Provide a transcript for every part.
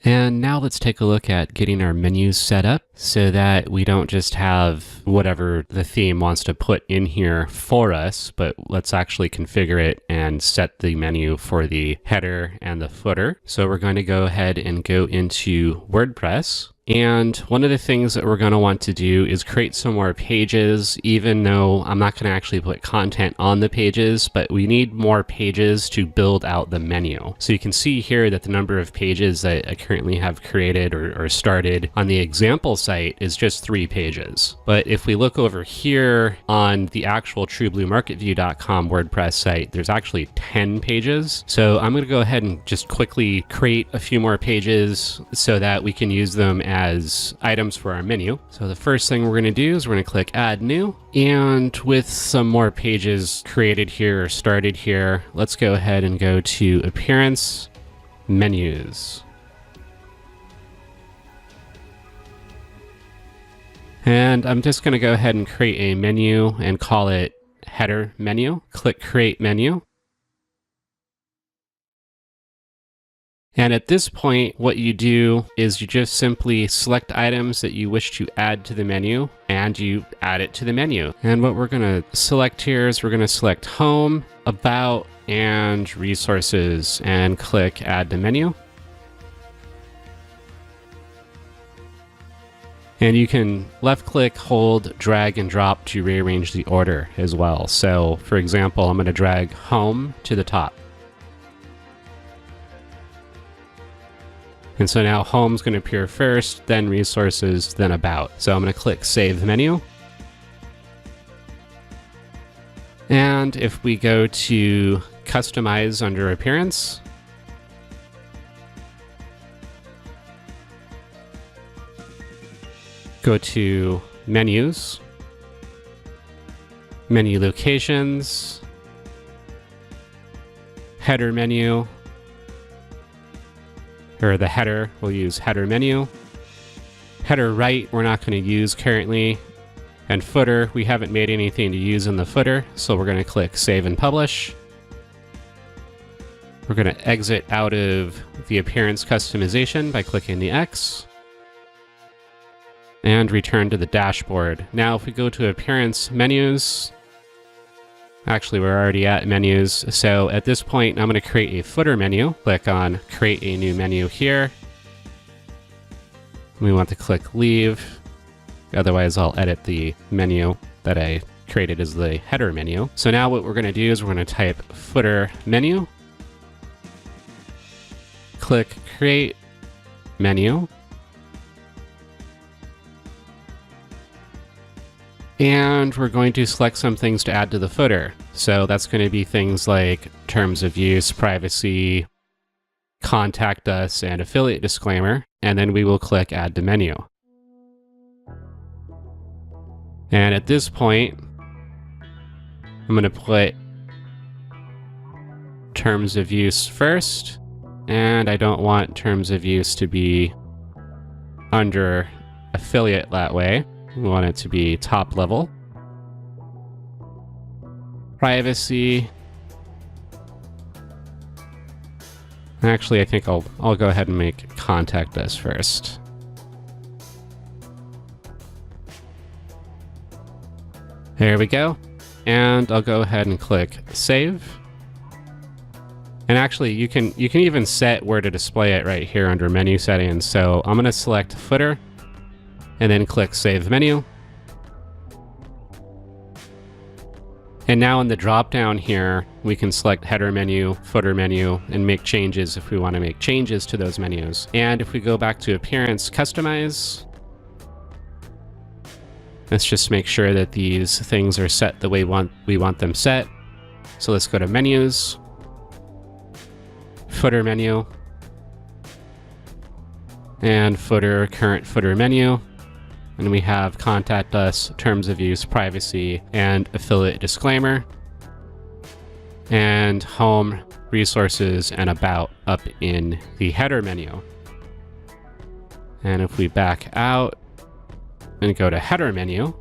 And now let's take a look at getting our menus set up so that we don't just have whatever the theme wants to put in here for us, but let's actually configure it and set the menu for the header and the footer. So we're going to go ahead and go into WordPress. And one of the things that we're going to want to do is create some more pages, even though I'm not going to actually put content on the pages, but we need more pages to build out the menu. So you can see here that the number of pages that I currently have created or started on the example site is just 3 pages. But if we look over here on the actual truebluemarketview.com WordPress site, there's actually 10 pages. So I'm going to go ahead and just quickly create a few more pages so that we can use them as items for our menu. So the first thing we're going to do is we're going to click Add New. And with some more pages created here or started here, let's go ahead and go to Appearance, Menus. And I'm just going to go ahead and create a menu and call it Header Menu. Click Create Menu. And at this point, what you do is you just simply select items that you wish to add to the menu and you add it to the menu. And what we're going to select here is we're going to select Home, About, and Resources and click Add to Menu. And you can left click, hold, drag, and drop to rearrange the order as well. So for example, I'm going to drag Home to the top. And so now Home's going to appear first, then Resources, then About. So I'm going to click Save the Menu. And if we go to Customize under Appearance, go to Menus, Menu Locations, Header Menu, or the header, we'll use Header Menu. Header Right, we're not going to use currently. And footer, we haven't made anything to use in the footer, so we're going to click Save and Publish. We're going to exit out of the appearance customization by clicking the X. And return to the dashboard. Now if we go to Appearance Menus, actually we're already at Menus, so at this point I'm going to create a footer menu. Click on Create a New Menu here. We want to click Leave, otherwise I'll edit the menu that I created as the header menu. So now what we're going to do is we're going to type Footer Menu, click Create Menu, and we're going to select some things to add to the footer. So that's going to be things like terms of use, privacy, contact us, and affiliate disclaimer. And then we will click Add to Menu. And at this point, I'm going to put terms of use first. And I don't want terms of use to be under affiliate that way. We want it to be top level. Privacy. Actually, I think I'll go ahead and make contact us first. There we go. And I'll go ahead and click Save. And actually, you can even set where to display it right here under Menu Settings. So I'm going to select Footer, and then click Save Menu. And now in the drop-down here, we can select Header Menu, Footer Menu, and make changes if we want to make changes to those menus. And if we go back to Appearance, Customize, let's just make sure that these things are set the way we want them set. So let's go to Menus, Footer Menu, and Footer, Current Footer Menu. And we have Contact Us, Terms of Use, Privacy, and Affiliate Disclaimer. And Home, Resources, and About up in the header menu. And if we back out and go to Header Menu,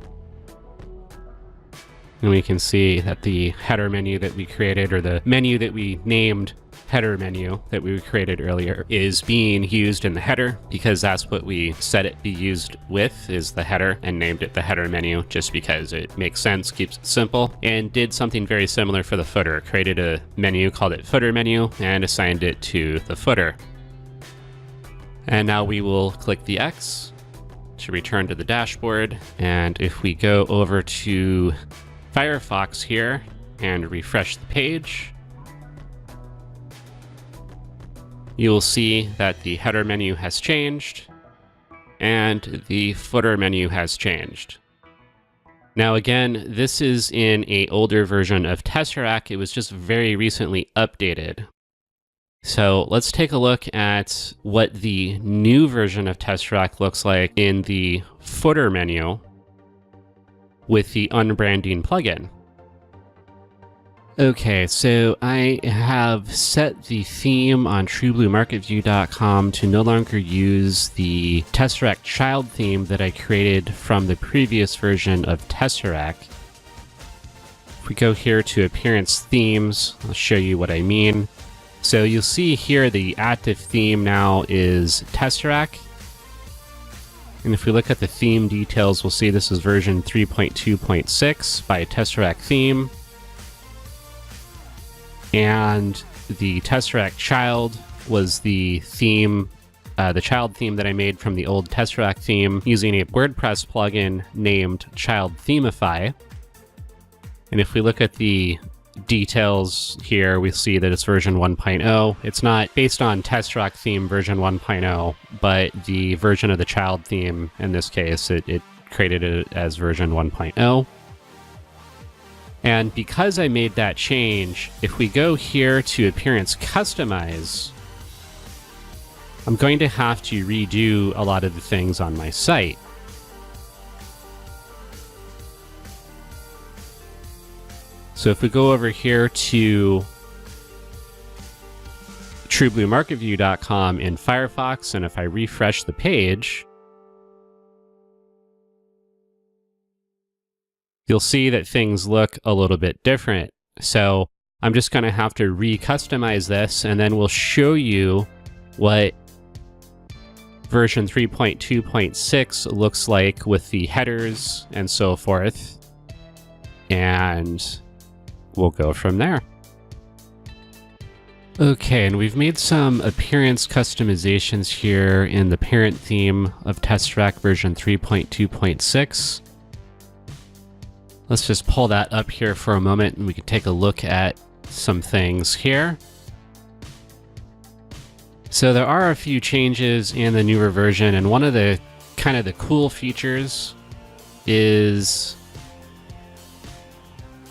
And we can see that the header menu that we created, or the menu that we named header menu that we created earlier, is being used in the header because that's what we set it be used with, is the header, and named it the header menu just because it makes sense, keeps it simple, and did something very similar for the footer. Created a menu, called it footer menu, and assigned it to the footer. And now we will click the X to return to the dashboard. And if we go over to Firefox here and refresh the page, you will see that the header menu has changed and the footer menu has changed. Now again, this is in an older version of Tesseract. It was just very recently updated. So let's take a look at what the new version of Tesseract looks like in the footer menu with the unbranding plugin. Okay, so I have set the theme on truebluemarketview.com to no longer use the Tesseract child theme that I created from the previous version of Tesseract. If we go here to Appearance Themes, I'll show you what I mean. So you'll see here the active theme now is Tesseract. And if we look at the theme details, we'll see this is version 3.2.6 by Tesseract Theme. And the Tesseract child was the theme, the child theme that I made from the old Tesseract theme using a WordPress plugin named Child Themify. And if we look at the details here, we see that it's version 1.0. It's not based on Tesseract theme version 1.0, but the version of the child theme, in this case, it created it as version 1.0. And because I made that change, if we go here to Appearance Customize, I'm going to have to redo a lot of the things on my site. So if we go over here to truebluemarketview.com in Firefox, and if I refresh the page, you'll see that things look a little bit different. So I'm just going to have to re-customize this, and then we'll show you what version 3.2.6 looks like with the headers and so forth. And we'll go from there. Okay, and we've made some appearance customizations here in the parent theme of Tesseract version 3.2.6. Let's just pull that up here for a moment and we can take a look at some things here. So there are a few changes in the newer version, and one of the kind of the cool features is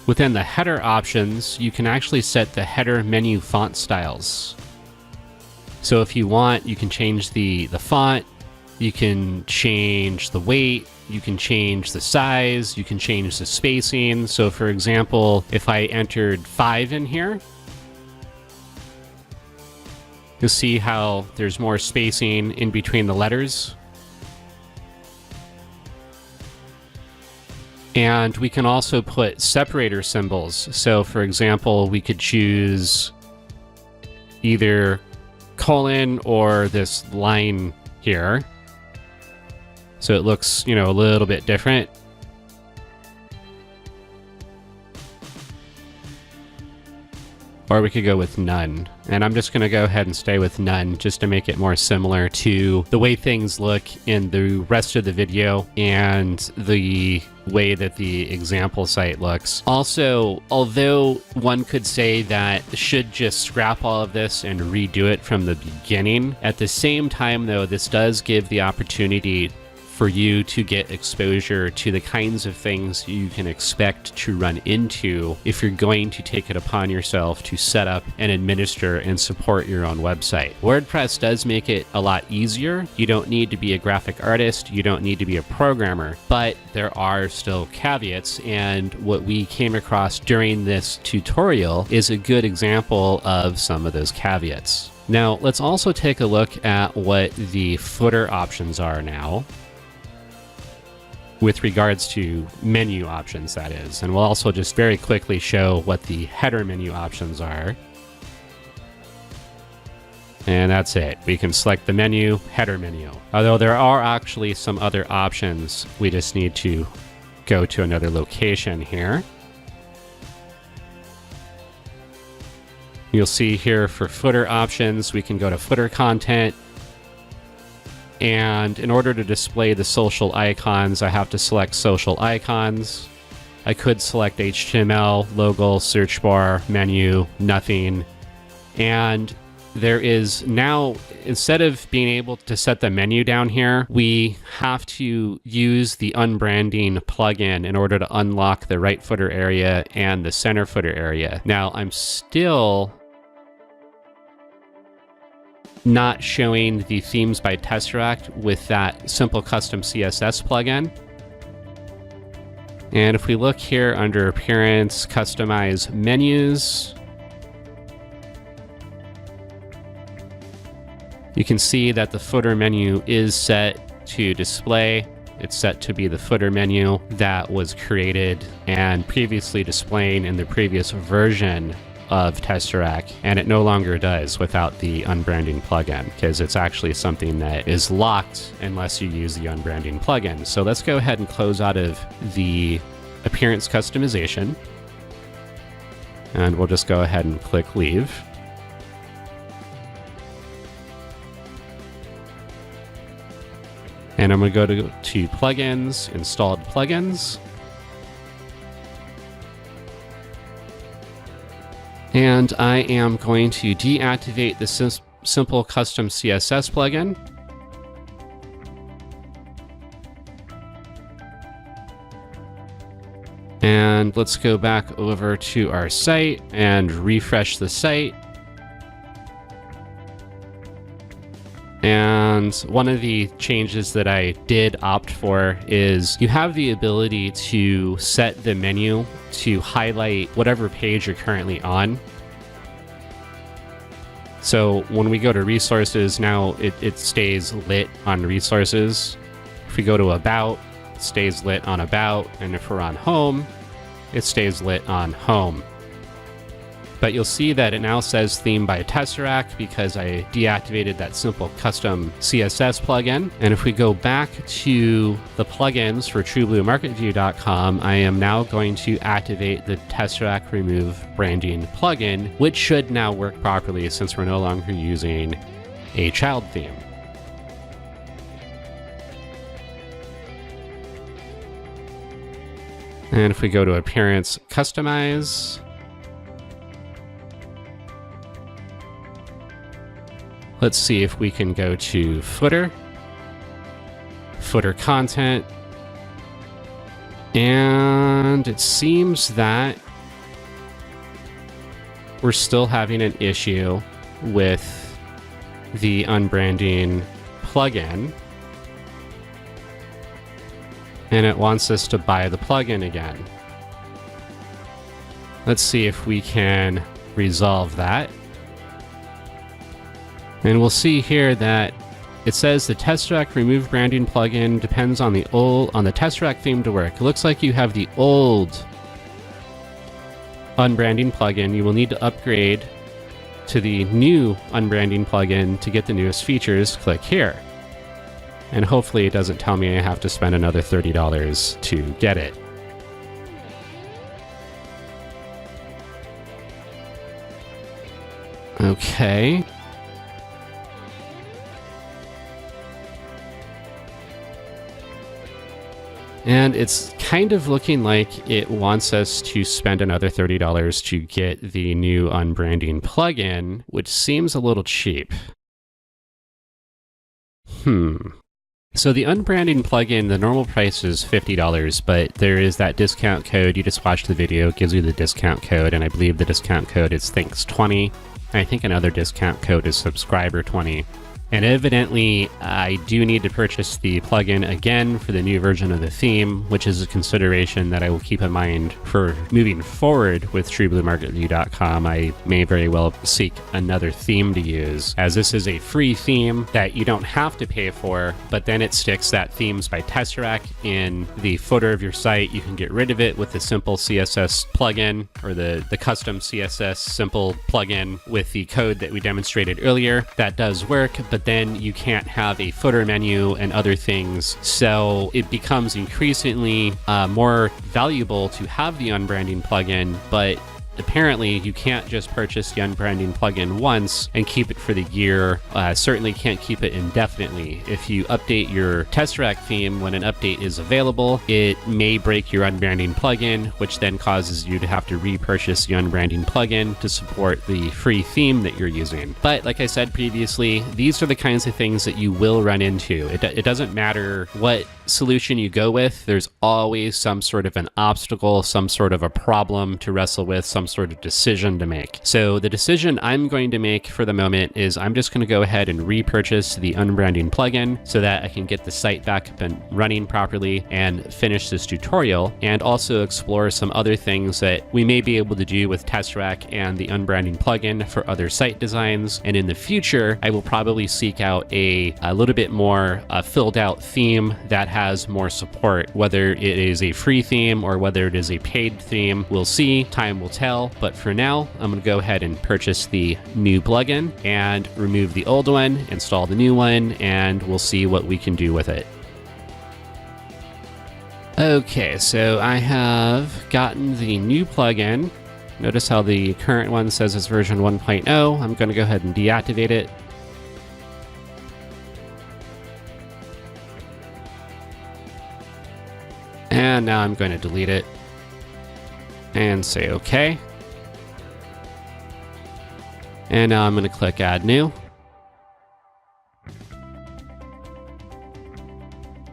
within the header options, you can actually set the header menu font styles. So if you want, you can change the font, you can change the weight, you can change the size, you can change the spacing. So for example, if I entered 5 in here, you'll see how there's more spacing in between the letters. And we can also put separator symbols. So for example, we could choose either colon or this line here. So it looks, a little bit different. Or we could go with none. And I'm just going to go ahead and stay with none just to make it more similar to the way things look in the rest of the video and the way that the example site looks. Also, although one could say that should just scrap all of this and redo it from the beginning, at the same time though, this does give the opportunity for you to get exposure to the kinds of things you can expect to run into if you're going to take it upon yourself to set up and administer and support your own website. WordPress does make it a lot easier. You don't need to be a graphic artist, you don't need to be a programmer, but there are still caveats, and what we came across during this tutorial is a good example of some of those caveats. Now, let's also take a look at what the footer options are now. with regards to menu options, that is. And we'll also just very quickly show what the header menu options are. And that's it. We can select the menu, header menu. Although there are actually some other options, we just need to go to another location here. You'll see here for footer options, we can go to footer content. And in order to display the social icons, I have to select social icons. I could select HTML, logo, search bar, menu, nothing. And there is now, instead of being able to set the menu down here, we have to use the unbranding plugin in order to unlock the right footer area and the center footer area. Now, I'm still not showing the themes by Tesseract with that simple custom CSS plugin. And if we look here under Appearance, Customize Menus, you can see that the footer menu is set to display. It's set to be the footer menu that was created and previously displaying in the previous version of Tesseract, and it no longer does without the unbranding plugin, because it's actually something that is locked unless you use the unbranding plugin. So let's go ahead and close out of the appearance customization, and we'll just go ahead and click Leave. And I'm going to go to Plugins, Installed Plugins. And I am going to deactivate the Simple Custom CSS plugin. And let's go back over to our site and refresh the site. And one of the changes that I did opt for is you have the ability to set the menu to highlight whatever page you're currently on. So when we go to resources, now it stays lit on resources. If we go to about, it stays lit on about. And if we're on home, it stays lit on home. But you'll see that it now says theme by Tesseract because I deactivated that simple custom CSS plugin. And if we go back to the plugins for TrueBlueMarketView.com, I am now going to activate the Tesseract Remove Branding plugin, which should now work properly since we're no longer using a child theme. And if we go to Appearance, Customize, let's see if we can go to footer, footer content, and it seems that we're still having an issue with the unbranding plugin, and it wants us to buy the plugin again. Let's see if we can resolve that. And we'll see here that it says the Tesseract Remove Branding plugin depends on the Tesseract theme to work. It looks like you have the old unbranding plugin. You will need to upgrade to the new unbranding plugin to get the newest features. Click here. And hopefully it doesn't tell me I have to spend another $30 to get it. Okay. And it's kind of looking like it wants us to spend another $30 to get the new unbranding plugin, which seems a little cheap. So the unbranding plugin, the normal price is $50, but there is that discount code. You just watch the video, it gives you the discount code, and I believe the discount code is Thanks20. I think another discount code is Subscriber20. And evidently, I do need to purchase the plugin again for the new version of the theme, which is a consideration that I will keep in mind for moving forward with TrueBlueMarketView.com. I may very well seek another theme to use, as this is a free theme that you don't have to pay for, but then it sticks that Themes by Tesseract in the footer of your site. You can get rid of it with the simple CSS plugin, or the custom CSS simple plugin with the code that we demonstrated earlier. That does work, but then you can't have a footer menu and other things. So it becomes increasingly more valuable to have the unbranding plugin, but apparently you can't just purchase the unbranding plugin once and keep it for the year. Certainly can't keep it indefinitely. If you update your Tesseract theme when an update is available, it may break your unbranding plugin, which then causes you to have to repurchase the unbranding plugin to support the free theme that you're using. But like I said previously, these are the kinds of things that you will run into. It doesn't matter what solution you go with, there's always some sort of an obstacle, some sort of a problem to wrestle with, some sort of decision to make. So the decision I'm going to make for the moment is I'm just going to go ahead and repurchase the unbranding plugin so that I can get the site back up and running properly and finish this tutorial, and also explore some other things that we may be able to do with Tesseract and the unbranding plugin for other site designs. And in the future, I will probably seek out a little bit more filled out theme that has more support, whether it is a free theme or whether it is a paid theme. We'll see, time will tell, but for now, I'm going to go ahead and purchase the new plugin and remove the old one, install the new one, and we'll see what we can do with it. Okay, so I have gotten the new plugin. Notice how the current one says it's version 1.0. I'm going to go ahead and deactivate it. And now I'm going to delete it and say OK. And now I'm going to click Add New.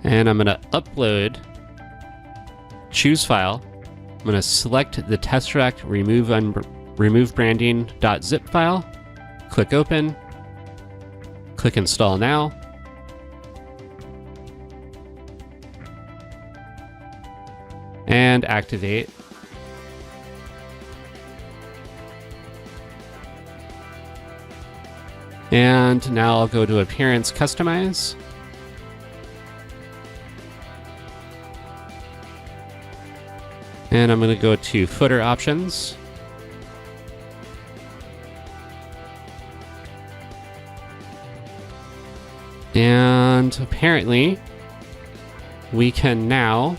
And I'm going to upload, choose file. I'm going to select the Tesseract remove branding.zip file. Click Open. Click Install Now. And activate. And now I'll go to Appearance Customize. And I'm going to go to Footer Options. And apparently we can now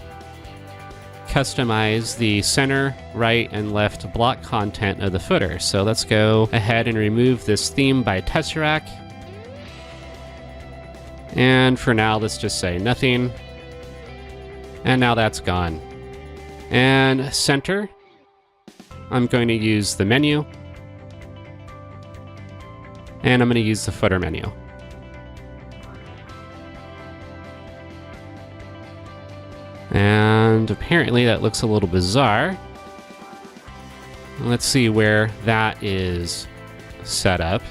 customize the center, right, and left block content of the footer. So let's go ahead and remove this theme by Tesseract. And for now, let's just say nothing. And now that's gone. And center, I'm going to use the menu. And I'm going to use the footer menu. And apparently that looks a little bizarre. Let's see where that is set up.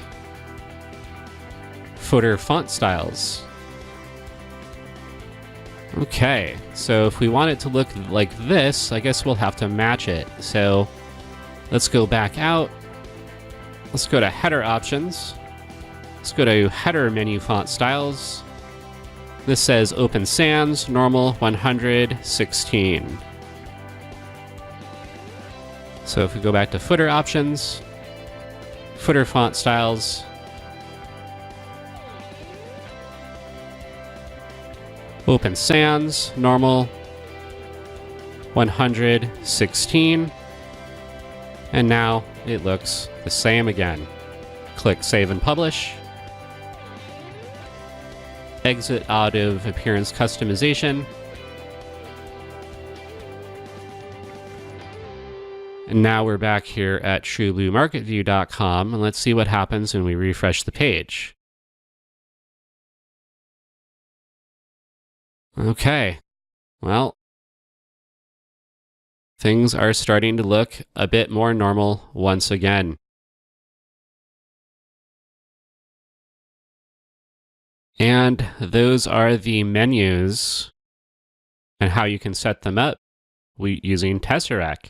Footer font styles. Okay, so if we want it to look like this, I guess we'll have to match it. So let's go back out. Let's go to header options. Let's go to header menu font styles. This says Open Sans, normal, 100, 16. So if we go back to footer options, footer font styles, Open Sans, normal, 100, 16. And now it looks the same again. Click Save and Publish. Exit out of Appearance Customization. And now we're back here at TrueBlueMarketView.com, and let's see what happens when we refresh the page. Okay, well, things are starting to look a bit more normal once again. And those are the menus and how you can set them up using Tesseract.